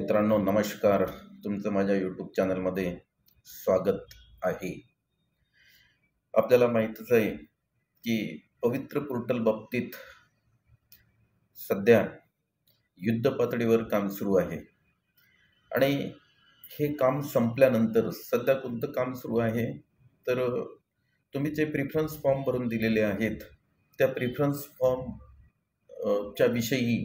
मित्रांनो नमस्कार. तुमचं माझ्या यूट्यूब चॅनलमध्ये स्वागत आहे. आपल्याला माहीतच आहे की पवित्र पोर्टल बाबतीत सध्या युद्ध पातळीवर काम सुरू आहे आणि हे काम संपल्यानंतर सध्या कोणतं काम सुरू आहे तर तुम्ही जे प्रिफरन्स फॉर्म भरून दिलेले आहेत त्या प्रिफरन्स फॉर्म च्या विषयी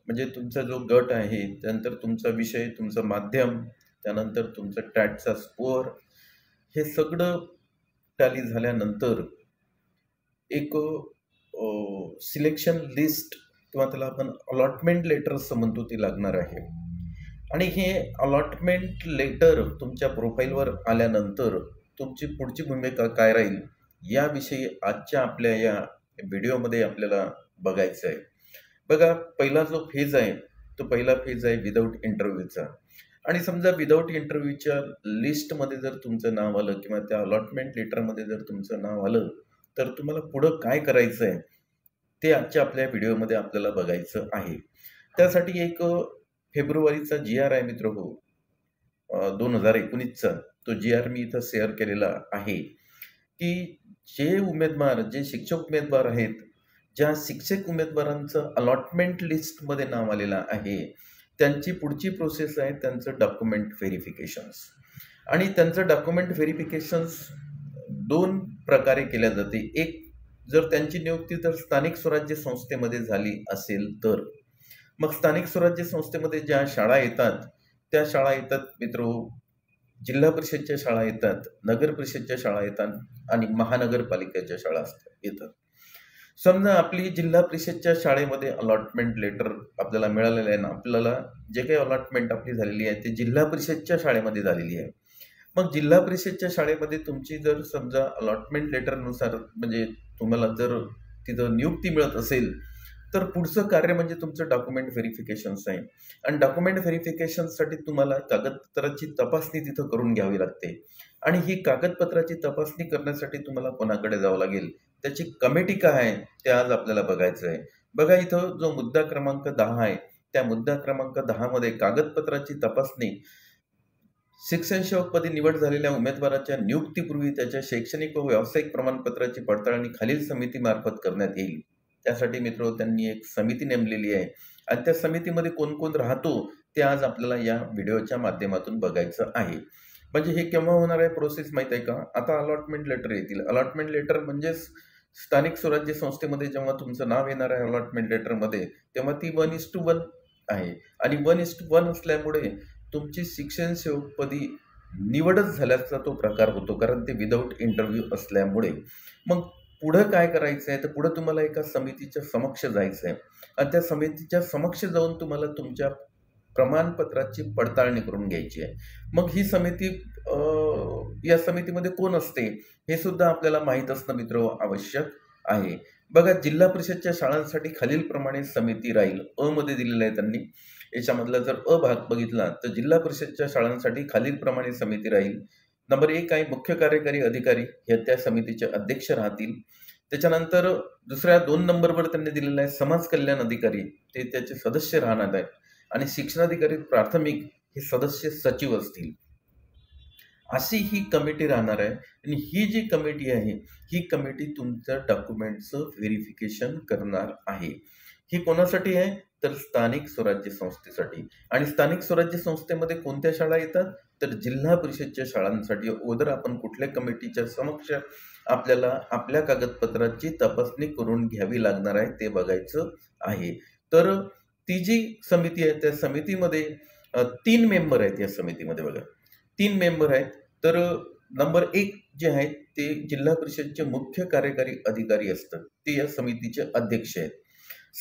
म्हणजे तुमचा जो गट आहे, त्यानंतर तुमचा विषय, तुमचं माध्यम, त्यानंतर तुमचा टॅटचा स्कोअर, हे सगळं टॅली झाल्यानंतर एक सिलेक्शन लिस्ट किंवा त्याला आपण अलॉटमेंट लेटर असं म्हणतो ते लागणार आहे. आणि हे अलॉटमेंट लेटर तुमच्या प्रोफाईलवर आल्यानंतर तुमची पुढची भूमिका काय राहील याविषयी आजच्या आपल्या या व्हिडिओमध्ये आपल्याला बघायचं आहे. बघा, पहिला जो फेज आहे तो पहिला फेज आहे विदाऊट इंटरव्ह्यूचा. आणि समजा विदाऊट इंटरव्ह्यूच्या लिस्टमध्ये जर तुमचं नाव आलं किंवा त्या अलॉटमेंट लेटरमध्ये जर तुमचं नाव आलं तर तुम्हाला पुढं काय करायचं आहे ते आजच्या आपल्या व्हिडिओमध्ये आपल्याला बघायचं आहे. त्यासाठी एक फेब्रुवारीचा GR आहे मित्र हो, 2019चा तो GR मी इथं शेअर केलेला आहे की जे उमेदवार, जे शिक्षक उमेदवार आहेत, ज्या शिक्षक उमेदवारांचं अलॉटमेंट लिस्टमध्ये नाव आलेलं आहे त्यांची पुढची प्रोसेस आहे त्यांचं डॉक्युमेंट व्हेरिफिकेशन्स. आणि त्यांचं डॉक्युमेंट व्हेरिफिकेशन्स दोन प्रकारे केल्या जाते. एक, जर त्यांची नियुक्ती जर स्थानिक स्वराज्य संस्थेमध्ये झाली असेल तर मग स्थानिक स्वराज्य संस्थेमध्ये ज्या शाळा येतात त्या शाळा येतात मित्र, जिल्हा परिषदच्या शाळा येतात, नगर परिषदच्या शाळा येतात आणि महानगरपालिकेच्या शाळा येतात. समजा आपली जिल्हा परिषदच्या शाळेमध्ये अलॉटमेंट लेटर आपल्याला मिळालेलं आहे ना, आपल्याला जे काही अलॉटमेंट आपली झालेली आहे ते जिल्हा परिषदच्या शाळेमध्ये झालेली आहे. मग जिल्हा परिषदच्या शाळेमध्ये तुमची जर समजा अलॉटमेंट लेटरनुसार म्हणजे तुम्हाला जर तिथं नियुक्ती मिळत असेल तर पुढचं कार्य म्हणजे तुमचं डॉक्युमेंट व्हेरिफिकेशन्स आहे. आणि डॉक्युमेंट व्हेरिफिकेशनसाठी तुम्हाला कागदपत्राची तपासणी तिथं करून घ्यावी लागते. आणि ही कागदपत्राची तपासणी करण्यासाठी तुम्हाला कोणाकडे जावं लागेल, त्याची कमिटी काय आहे ते आज आपल्याला बघायचं आहे. बघा, इथं जो मुद्दा क्रमांक 10 आहे त्या मुद्दा क्रमांक 10 मध्ये कागदपत्राची तपासणी शिक्षण सेवकपदी निवड झालेल्या उमेदवाराच्या नियुक्तीपूर्वी त्याच्या शैक्षणिक व व्यावसायिक प्रमाणपत्राची पडताळणी खालील समितीमार्फत करण्यात येईल. त्यासाठी मित्र त्यांनी एक समिती नेमलेली आहे आणि त्या समितीमध्ये कोण कोण राहतो ते आज आपल्याला या व्हिडिओच्या माध्यमातून बघायचं आहे. म्हणजे हे केव्हा होणार आहे प्रोसेस माहित आहे का? आता अलॉटमेंट लेटर येतील. अलॉटमेंट लेटर म्हणजेच स्थानिक स्वराज्य संस्थेमध्ये जेव्हा तुमचं नाव येणार आहे अलॉटमेंट लेटरमध्ये तेव्हा ती 1:1 आहे. आणि 1:1 असल्यामुळे तुमची शिक्षण सेवकपदी निवडच झाल्याचा तो प्रकार होतो, कारण ते विदाऊट इंटरव्ह्यू असल्यामुळे. मग पुढं काय करायचं आहे तर पुढं तुम्हाला एका समितीच्या समक्ष जायचं आहे आणि त्या समितीच्या समक्ष जाऊन तुम्हाला तुमच्या प्रमाणपत्राची पडताळणी करून घ्यायची आहे. मग ही समिती, या समितीमध्ये कोण असते हे सुद्धा आपल्याला माहीत असणं मित्र आवश्यक आहे. बघा, जिल्हा परिषदच्या शाळांसाठी खालीलप्रमाणे समिती राहील. अ मध्ये दिलेलं आहे त्यांनी. याच्यामधला जर अ भाग बघितला तर जिल्हा परिषदच्या शाळांसाठी खालीलप्रमाणे समिती राहील. नंबर 1 आहे मुख्य कार्यकारी अधिकारी, हे त्या समितीचे अध्यक्ष राहतील. त्याच्यानंतर दुसऱ्या 2 नंबरवर त्यांनी दिलेलं आहे समाज कल्याण अधिकारी, ते त्याचे सदस्य राहणार आहेत. आणि शिक्षणाधिकारी प्राथमिक हे सदस्य सचिव असतील. अशी ही कमिटी राहणार आहे. आणि ही जी कमिटी आहे ही कमिटी तुमच्या डॉक्युमेंटचं व्हेरिफिकेशन करणार आहे. ही कोणासाठी आहे तर स्थानिक स्वराज्य संस्थेसाठी. आणि स्थानिक स्वराज्य संस्थेमध्ये कोणत्या शाळा येतात तर जिल्हा परिषदच्या शाळांसाठी. अगोदर आपण कुठल्या कमिटीच्या समक्ष आपल्याला आपल्या कागदपत्राची तपासणी करून घ्यावी लागणार आहे ते बघायचं आहे. तर ती जी समिती आहे त्या समितीमध्ये 3 मेंबर आहेत. या समितीमध्ये बघा 3 मेंबर आहेत. तर नंबर 1 जे आहेत ते जिल्हा परिषदचे मुख्य कार्यकारी अधिकारी असतात, ते या समितीचे अध्यक्ष आहेत.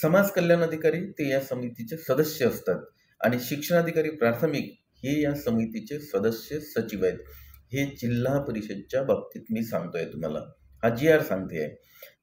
समाज कल्याण अधिकारी ते या समितीचे सदस्य असतात. आणि शिक्षणाधिकारी प्राथमिक हे या समितीचे सदस्य सचिव आहेत. हे जिल्हा परिषदच्या बाबतीत मी सांगतोय तुम्हाला, हा GR सांगते आहे.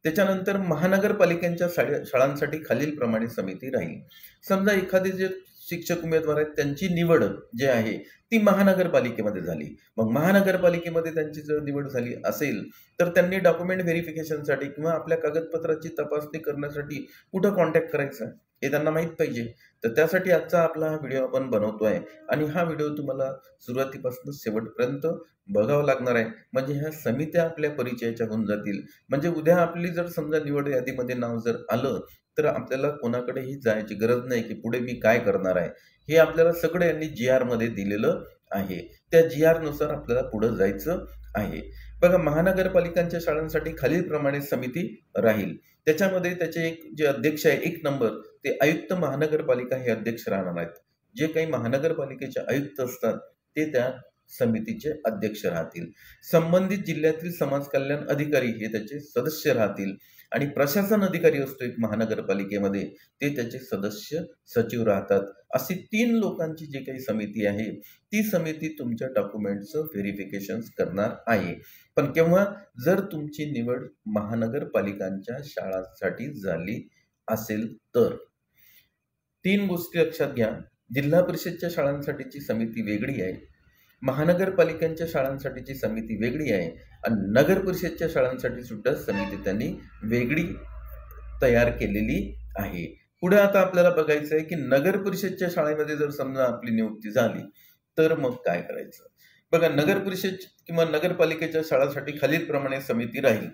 त्याच्यानंतर महानगरपालिकेच्या शाळांसाठी खालीलप्रमाणे समिती राहील. समजा एखादे जे शिक्षक उमेदवार आहेत त्यांची निवड जे आहे ती महानगरपालिकेमध्ये झाली. मग महानगरपालिकेमध्ये त्यांची जर निवड झाली असेल तर त्यांनी डॉक्युमेंट व्हेरिफिकेशनसाठी किंवा आपल्या कागदपत्राची तपासणी करण्यासाठी कुठं कॉन्टॅक्ट करायचा हे त्यांना माहीत पाहिजे. तर त्यासाठी आजचा आपला हा व्हिडिओ आपण बनवतो आहे आणि हा व्हिडिओ तुम्हाला सुरुवातीपासून शेवटपर्यंत बघावं लागणार आहे. म्हणजे ह्या समित्या आपल्या परिचयाच्या होऊन जातील. म्हणजे उद्या आपली जर समजा निवड यादीमध्ये नाव जर आलं, तर आपल्याला कोणाकडेही जायची गरज नाही की पुढे मी काय करणार आहे. हे आपल्याला सगळं यांनी GRमध्ये दिलेलं आहे. त्या GRनुसार आपल्याला पुढं जायचं आहे. बघा, महानगरपालिकांच्या शाळांसाठी खालीलप्रमाणे समिती राहील. त्याच्यामध्ये त्याचे एक जे अध्यक्ष आहे 1 नंबर, ते आयुक्त महानगरपालिका हे अध्यक्ष राहणार आहेत. जे काही महानगरपालिकेचे आयुक्त असतात ते त्या समितीचे अध्यक्ष राहतील. संबंधित जिल्ह्यातील समाज कल्याण अधिकारी हे त्याचे सदस्य राहतील आणि प्रशासन अधिकारी असतो एक महानगरपालिकेमध्ये, ते त्याचे सदस्य सचिव राहतात. अशी 3 लोकांची जी काही समिती आहे, ती समिती तुमच्या डॉक्युमेंटचं व्हेरिफिकेशन करणार आहे. पण केव्हा? जर तुमची निवड महानगरपालिकांच्या शाळांसाठी झाली असेल तर. 3 गोष्टी लक्षात घ्या. जिल्हा परिषदच्या शाळांसाठीची समिती वेगळी आहे. महानगरपालिकांच्या शाळांसाठीची समिती वेगळी आहे आणि नगर परिषदच्या शाळांसाठी सुद्धा समिती त्यांनी वेगळी तयार केलेली आहे. पुढे आता आपल्याला बघायचं आहे की नगर परिषदच्या शाळेमध्ये जर समजा आपली नियुक्ती झाली तर मग काय करायचं. बघा, नगर परिषद किंवा नगरपालिकेच्या शाळांसाठी खालीलप्रमाणे समिती राहील.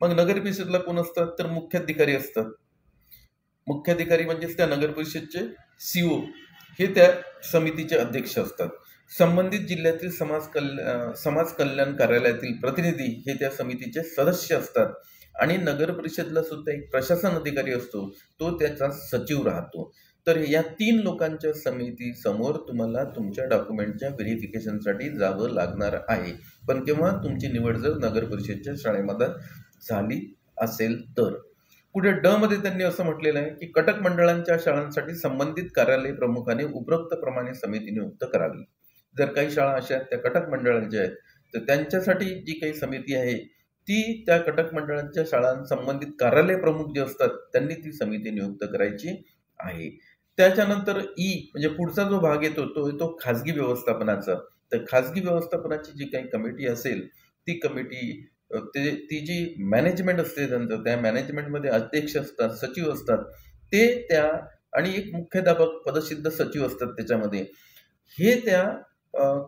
मग नगर परिषदला कोण असतात? तर मुख्याधिकारी असतात. मुख्याधिकारी म्हणजेच त्या नगर परिषदचे CO हे त्या समितीचे अध्यक्ष असतात. संबंधित जिल्ह्यातील समाज कल्याण कार्यालयातील प्रतिनिधी हे त्या समितीचे सदस्य असतात आणि नगर परिषदला सुद्धा एक प्रशासन अधिकारी असतो, तो त्याचा सचिव राहतो. तर या 3 लोकांच्या समिती समोर तुम्हाला तुमच्या डॉक्युमेंटच्या व्हेरिफिकेशनसाठी जावं लागणार आहे. पण केव्हा? तुमची निवड जर नगर परिषदच्या शाळेमध्ये झाली असेल तर. पुढे ड मध्ये त्यांनी असं म्हटलेलं आहे की कटक मंडळांच्या शाळांसाठी संबंधित कार्यालय प्रमुखाने उपरोक्त प्रमाणे समिती नियुक्त करावी. जर काही शाळा अशा त्या कटक मंडळांच्या आहेत तर त्यांच्यासाठी जी काही समिती आहे ती त्या कटक मंडळांच्या शाळां संबंधित कार्यालय प्रमुख जे असतात त्यांनी ती समिती नियुक्त करायची आहे. त्याच्यानंतर म्हणजे पुढचा जो भाग येतो तो येतो खाजगी व्यवस्थापनाचा. तर खाजगी व्यवस्थापनाची जी काही कमिटी असेल ती कमिटी ती जी मॅनेजमेंट असते त्यांचं, त्या मॅनेजमेंटमध्ये अध्यक्ष असतात, सचिव असतात, ते त्या आणि एक मुख्याध्यापक पदसिद्ध सचिव असतात त्याच्यामध्ये. हे त्या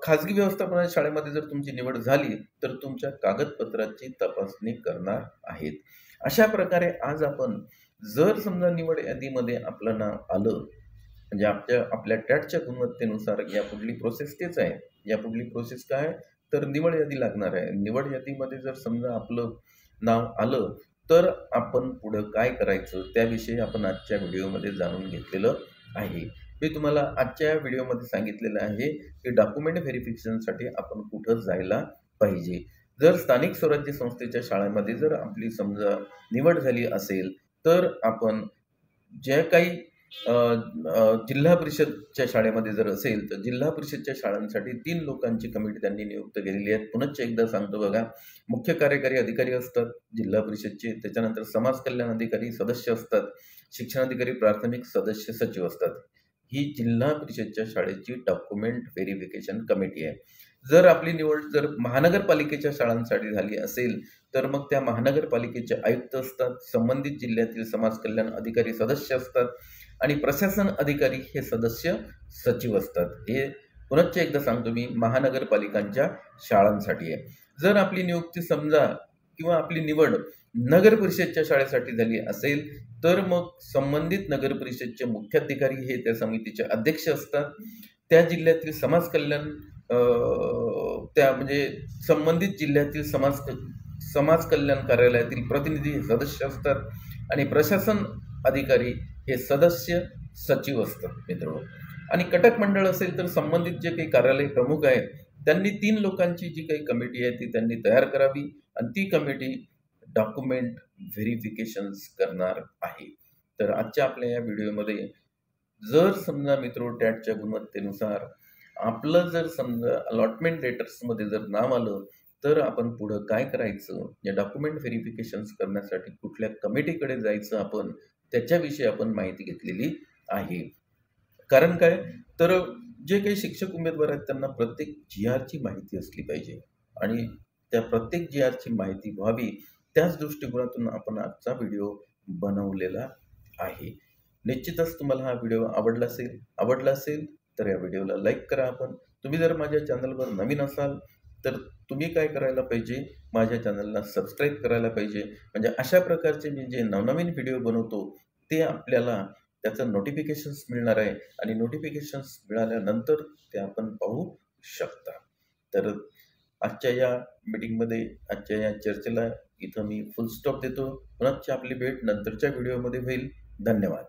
खाजगी व्यवस्थापनाच्या शाळेमध्ये जर तुमची निवड झाली तर तुमच्या कागदपत्राची तपासणी करणार आहेत. अशा प्रकारे आज आपण जर समजा निवड यादीमध्ये आपलं नाव आलं, म्हणजे आपल्या टॅटच्या गुणवत्तेनुसार यापुढली प्रोसेस तेच आहे. यापुढली प्रोसेस काय? तर निवड यादी लागणार आहे. निवड यादीमध्ये जर समजा आपलं नाव आलं तर आपण पुढं काय करायचं त्याविषयी आपण आजच्या व्हिडिओमध्ये जाणून घेतलेलं आहे. मी तुम्हाला आजच्या व्हिडिओमध्ये सांगितलेलं आहे की डॉक्युमेंट व्हेरिफिकेशनसाठी आपण कुठं जायला पाहिजे. जर स्थानिक स्वराज्य संस्थेच्या शाळेमध्ये जर आपली समजा निवड झाली असेल तर आपण ज्या काही जिल्हा परिषदच्या शाळेमध्ये जर असेल तर जिल्हा परिषदच्या शाळांसाठी 3 लोकांची कमिटी त्यांनी नियुक्त केलेली आहे. पुनश्च एकदा सांगतो बघा, मुख्य कार्यकारी अधिकारी असतात जिल्हा परिषदचे, त्याच्यानंतर समाज कल्याण अधिकारी सदस्य असतात, शिक्षणाधिकारी प्राथमिक सदस्य सचिव असतात. ही जिल्हा परिषदच्या शाळेची डॉक्युमेंट व्हेरिफिकेशन कमिटी आहे. जर आपली निवड जर महानगरपालिकेच्या शाळांसाठी झाली असेल तर मग त्या महानगरपालिकेचे आयुक्त असतात, संबंधित जिल्ह्यातील समाज कल्याण अधिकारी सदस्य असतात आणि प्रशासन अधिकारी हे सदस्य सचिव असतात. हे पुनश्च एकदा सांगतो मी, महानगरपालिकांच्या शाळांसाठी आहे. जर आपली नियुक्ती समजा किंवा आपली निवड नगर परिषदच्या शाळेसाठी झाली असेल तर मग संबंधित नगर परिषदचे मुख्याधिकारी हे त्या समितीचे अध्यक्ष असतात. त्या जिल्ह्यातील समाज कल्याण त्या म्हणजे संबंधित जिल्ह्यातील समाज कल्याण कार्यालयातील प्रतिनिधी हे सदस्य असतात आणि प्रशासन अधिकारी हे सदस्य सचिव असतात मित्रांनो. आणि कटक मंडळ असेल तर संबंधित जे काही कार्यालय प्रमुख आहेत त्यांनी 3 लोकांची जी काही कमिटी आहे ती त्यांनी तयार करावी आणि ती कमिटी डॉक्युमेंट व्हेरिफिकेशन्स करणार आहे. तर आजच्या आपल्या या व्हिडिओमध्ये जर समजा मित्रो टॅटच्या गुणवत्तेनुसार आपलं जर समजा अलॉटमेंट लेटर्समध्ये जर नाव आलं तर आपण पुढं काय करायचं, या डॉक्युमेंट व्हेरिफिकेशन्स करण्यासाठी कुठल्या कमिटीकडे जायचं, आपण त्याच्याविषयी आपण माहिती घेतलेली आहे. कारण काय, तर जे काही शिक्षक उमेदवार आहेत त्यांना प्रत्येक GRची माहिती असली पाहिजे आणि त्या प्रत्येक GRची माहिती व्हावी त्याच दृष्टिकोनातून आपण आजचा व्हिडिओ बनवलेला आहे. निश्चितच तुम्हाला हा व्हिडिओ आवडला असेल तर या व्हिडिओला लाईक करा आपण. तुम्ही जर माझ्या चॅनलवर नवीन असाल तर तुम्ही काय करायला पाहिजे, माझ्या चॅनलला सबस्क्राईब करायला पाहिजे. म्हणजे अशा प्रकारचे मी जे नवनवीन व्हिडिओ बनवतो ते आपल्याला त्याचं नोटिफिकेशन्स मिळणार आहे आणि नोटिफिकेशन्स मिळाल्यानंतर ते आपण पाहू शकता. तर आजच्या या मीटिंगमध्ये, आजच्या या चर्चेला इथं मी फुल स्टॉप देतो. पुन्हा आपली भेट नंतरच्या व्हिडिओमध्ये होईल. धन्यवाद.